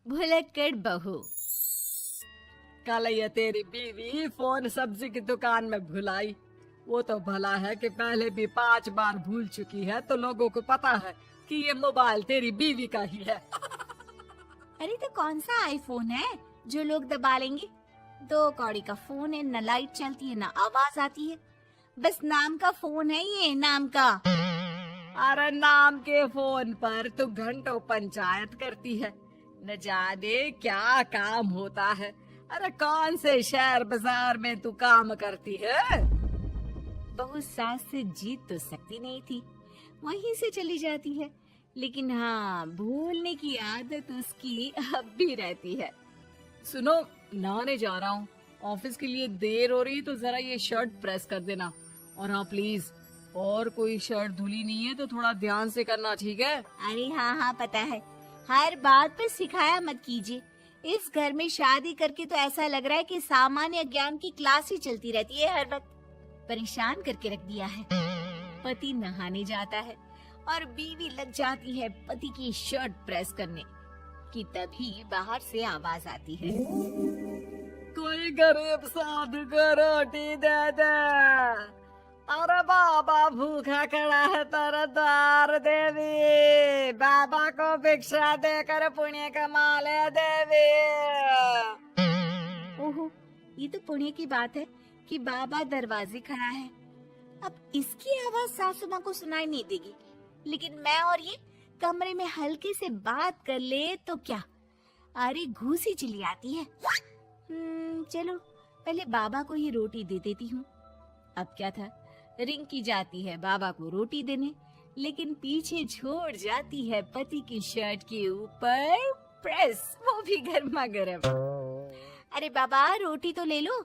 भुलक्कड़ बहू। कल ये तेरी बीवी फोन सब्जी की दुकान में भुलाई। वो तो भला है कि पहले भी 5 बार भूल चुकी है, तो लोगों को पता है कि ये मोबाइल तेरी बीवी का ही है। अरे तो कौन सा आईफोन है जो लोग दबा लेंगे? 2 कौड़ी का फोन है, न लाइट चलती है, न आवाज आती है। बस नाम का फोन है, ये नाम का। अरे नाम के फोन पर तू घंटों पंचायत करती है, न जाने क्या काम होता है। अरे कौन से शहर बाजार में तू काम करती है? बहू सास से जीत तो सकती नहीं थी, वहीं से चली जाती है। लेकिन हाँ, भूलने की आदत उसकी अब भी रहती है। सुनो, नहाने जा रहा हूँ, ऑफिस के लिए देर हो रही है, तो जरा ये शर्ट प्रेस कर देना। और हाँ प्लीज, और कोई शर्ट धुली नहीं है तो थोड़ा ध्यान से करना, ठीक है? अरे हाँ हाँ, पता है। हर बात पर सिखाया मत कीजिए। इस घर में शादी करके तो ऐसा लग रहा है कि सामान्य ज्ञान की क्लास ही चलती रहती है। हर वक्त परेशान करके रख दिया है। पति नहाने जाता है और बीवी लग जाती है पति की शर्ट प्रेस करने कि तभी बाहर से आवाज आती है। कोई गरीब साधु को रोटी दे दे। अरे बाबा भूखा खड़ा है तेरे द्वार देवी, बाबा को भिक्षा देकर पुण्य कमा ले देवी। ओहो, ये तो पुण्य की बात है कि बाबा दरवाजे खड़ा है। अब इसकी आवाज सासू माँ को सुनाई नहीं देगी, लेकिन मैं और ये कमरे में हल्के से बात कर ले तो क्या? अरे घूसी चली आती है। चलो पहले बाबा को ही रोटी दे देती हूँ। अब क्या था, रिंकी जाती है बाबा को रोटी देने, लेकिन पीछे छोड़ जाती है पति की शर्ट के ऊपर प्रेस, वो भी गर्मा गर्म। अरे बाबा रोटी तो ले लो,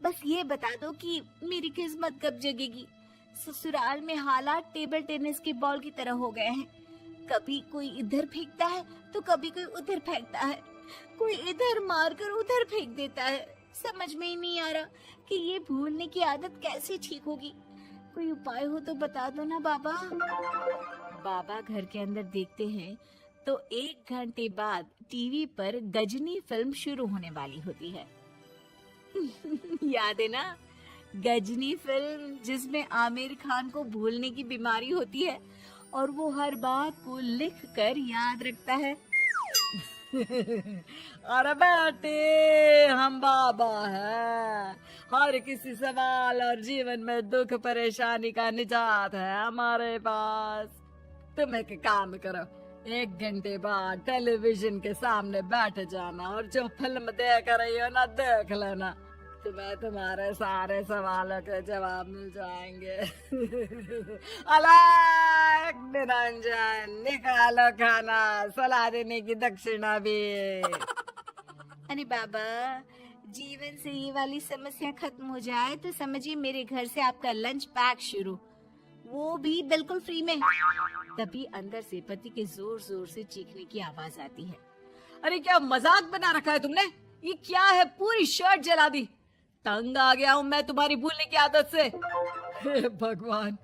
बस ये बता दो कि मेरी किस्मत कब जगेगी। ससुराल में हालात टेबल टेनिस के बॉल की तरह हो गए हैं। कभी कोई इधर फेंकता है तो कभी कोई उधर फेंकता है, कोई इधर मारकर उधर फेंक देता है। समझ में ही नहीं आ रहा कि ये भूलने की आदत कैसे ठीक होगी। कोई उपाय हो तो बता दो ना बाबा। बाबा घर के अंदर देखते हैं तो 1 घंटे बाद टीवी पर गजनी फिल्म शुरू होने वाली होती है। याद है ना, गजनी फिल्म जिसमें आमिर खान को भूलने की बीमारी होती है और वो हर बात को लिख कर याद रखता है। अरे बेटे, हम बाबा हैं। हर किसी सवाल और जीवन में दुख परेशानी का निजात है हमारे पास। तुम एक काम करो, 1 घंटे बाद टेलीविजन के सामने बैठ जाना और जो फिल्म देख रही हो ना, देख लेना। तुम्हें तुम्हारे सारे सवालों के जवाब मिल जाएंगे। अलग निरंजन, निकालो खाना, सलाह देने की दक्षिणा भी। अरे बाबा, जीवन से ये वाली समस्या खत्म हो जाए तो समझिए मेरे घर से आपका लंच पैक शुरू, वो भी बिल्कुल फ्री में। तभी अंदर से पति के जोर जोर से चीखने की आवाज आती है। अरे क्या मजाक बना रखा है तुमने? ये क्या है, पूरी शर्ट जला दी। तंग आ गया हूँ मैं तुम्हारी भूलने की आदत से। हे भगवान,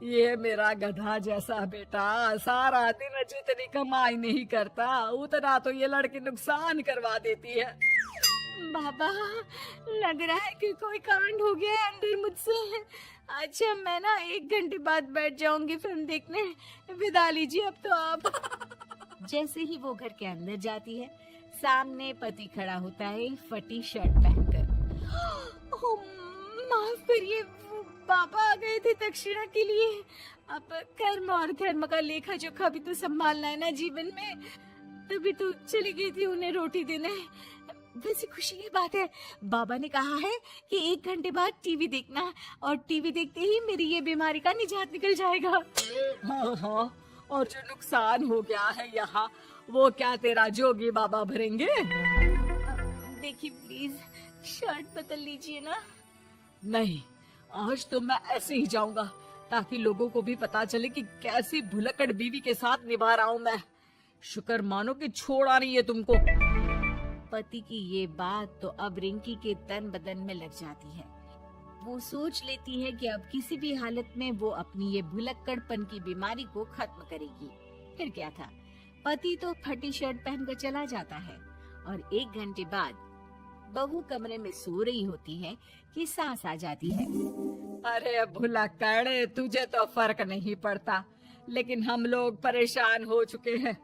ये मेरा गधा जैसा बेटा सारा दिन जितनी कमाई नहीं करता उतना तो ये लड़की नुकसान करवा देती है। बाबा, लग रहा है कि कोई कांड हो गया है अंदर मुझसे। अच्छा, मैं ना 1 घंटे बाद बैठ जाऊंगी फिल्म देखने। विदा लीजिए अब तो आप। जैसे ही वो घर के अंदर जाती है, सामने पति खड़ा होता है फटी शर्ट पहनकर। ओह, माफ करिए, वो पापा आ गए थे दक्षिणा के लिए। अब कर्म और धर्म का लेखा जोखा भी तो संभालना है ना जीवन में, तभी तो चली गई थी उन्हें रोटी देने। वैसे खुशी की बात है, बाबा ने कहा है कि 1 घंटे बाद टीवी देखना, और टीवी देखते ही मेरी ये बीमारी का निजात निकल जाएगा। हाँ हाँ, और जो नुकसान हो गया है यहाँ, वो क्या तेरा जोगी बाबा भरेंगे? देखिए प्लीज, शर्ट बदल लीजिए ना। नहीं, आज तो मैं ऐसे ही जाऊंगा ताकि लोगों को भी पता चले कि कैसी भुलक्कड़ बीवी के साथ निभा रहा हूँ मैं। शुक्र मानो कि छोड़ा नहीं है तुमको। पति की ये बात तो अब रिंकी के तन बदन में लग जाती है। वो सोच लेती है कि अब किसी भी हालत में वो अपनी ये भुलक्कड़पन की बीमारी को खत्म करेगी। फिर क्या था, पति तो फटी शर्ट पहनकर चला जाता है और 1 घंटे बाद बहू कमरे में सो रही होती है कि सास आ जाती है। अरे भुलक्कड़, तुझे तो फर्क नहीं पड़ता, लेकिन हम लोग परेशान हो चुके हैं।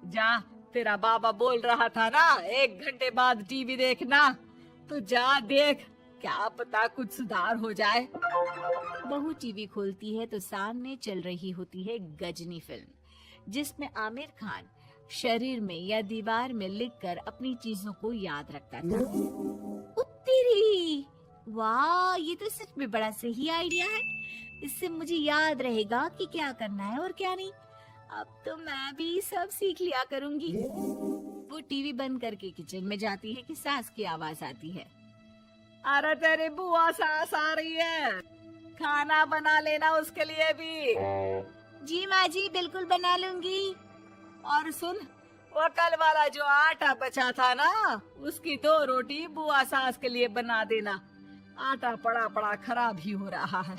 जा, तेरा बाबा बोल रहा था ना 1 घंटे बाद टीवी देखना, तो जा देख, क्या पता कुछ सुधार हो जाए। बहू टीवी खोलती है तो सामने चल रही होती है गजनी फिल्म, जिसमें आमिर खान शरीर में या दीवार में लिखकर अपनी चीजों को याद रखता था। उत्तरी, वाह, ये तो सच में बड़ा सही आइडिया है। इससे मुझे याद रहेगा कि क्या करना है और क्या नहीं। अब तो मैं भी सब सीख लिया करूंगी। वो टीवी बंद करके किचन में जाती है कि सास की आवाज आती है। अरे तेरी बुआ सास आ रही है, खाना बना लेना उसके लिए भी। जी माँ जी, बिल्कुल बना लूंगी। और सुन, वो कल वाला जो आटा बचा था ना, उसकी 2 रोटी बुआ सास के लिए बना देना। आटा पड़ा पड़ा खराब ही हो रहा है।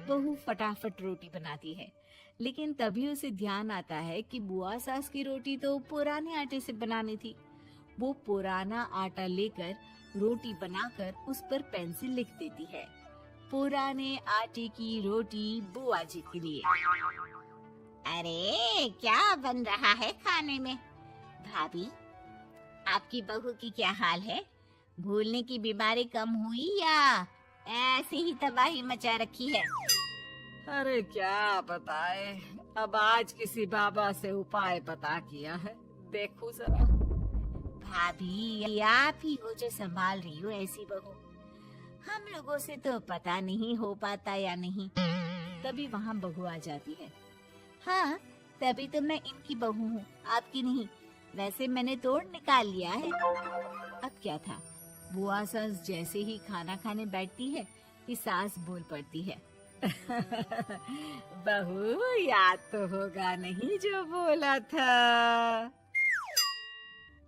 बहू फटाफट रोटी बनाती है, लेकिन तभी उसे ध्यान आता है कि बुआ सास की रोटी तो पुराने आटे से बनानी थी। वो पुराना आटा लेकर रोटी बनाकर उस पर पेन से लिख देती है, पुराने आटे की रोटी बुआ जी के लिए। अरे क्या बन रहा है खाने में? भाभी, आपकी बहू की क्या हाल है? भूलने की बीमारी कम हुई या ऐसे ही तबाही मचा रखी है? अरे क्या बताए, अब आज किसी बाबा से उपाय पता किया है, देखो जरा। भाभी, ये आप ही हो जो संभाल रही हो ऐसी बहू। हम लोगों से तो पता नहीं हो पाता या नहीं। तभी वहाँ बहू आ जाती है। हाँ, तभी तो मैं इनकी बहू हूँ, आपकी नहीं। वैसे मैंने तोड़ निकाल लिया है। अब क्या था, बुआ सास जैसे ही खाना खाने बैठती है कि सास बोल पड़ती है। बहू, याद तो होगा नहीं जो बोला था?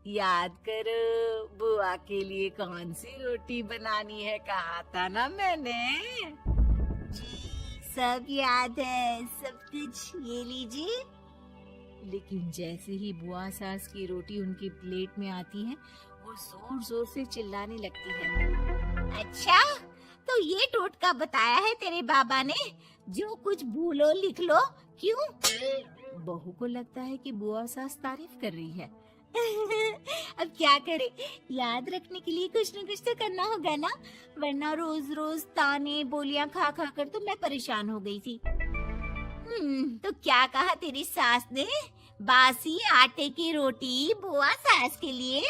याद करो, बुआ के लिए कौन सी रोटी बनानी है, कहा था ना मैंने। सब याद है, सब कुछ, ये लीजिए। लेकिन जैसे ही बुआ सास की रोटी उनकी प्लेट में आती है, वो जोर जोर से चिल्लाने लगती है। अच्छा, तो ये टोटका बताया है तेरे बाबा ने, जो कुछ भूलो लिख लो, क्यों? बहू को लगता है कि बुआ सास तारीफ कर रही है। अब क्या करे, याद रखने के लिए कुछ न कुछ तो करना होगा ना, वरना रोज रोज ताने बोलियां खा खा कर तो मैं परेशान हो गई थी। तो क्या कहा तेरी सास ने? बासी आटे की रोटी बुआ सास के लिए?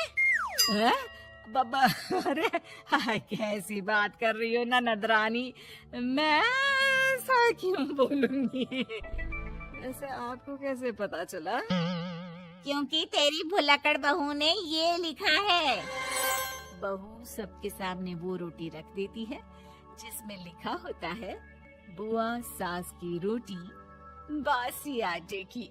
बाबा, अरे हाय, कैसी बात कर रही हो ननद रानी, मैं ऐसा क्यों बोलूंगी? ऐसे आपको कैसे पता चला? क्योंकि तेरी भुलक्कड़ बहू ने ये लिखा है। बहू सबके सामने वो रोटी रख देती है जिसमें लिखा होता है, बुआ सास की रोटी बासी आटे की।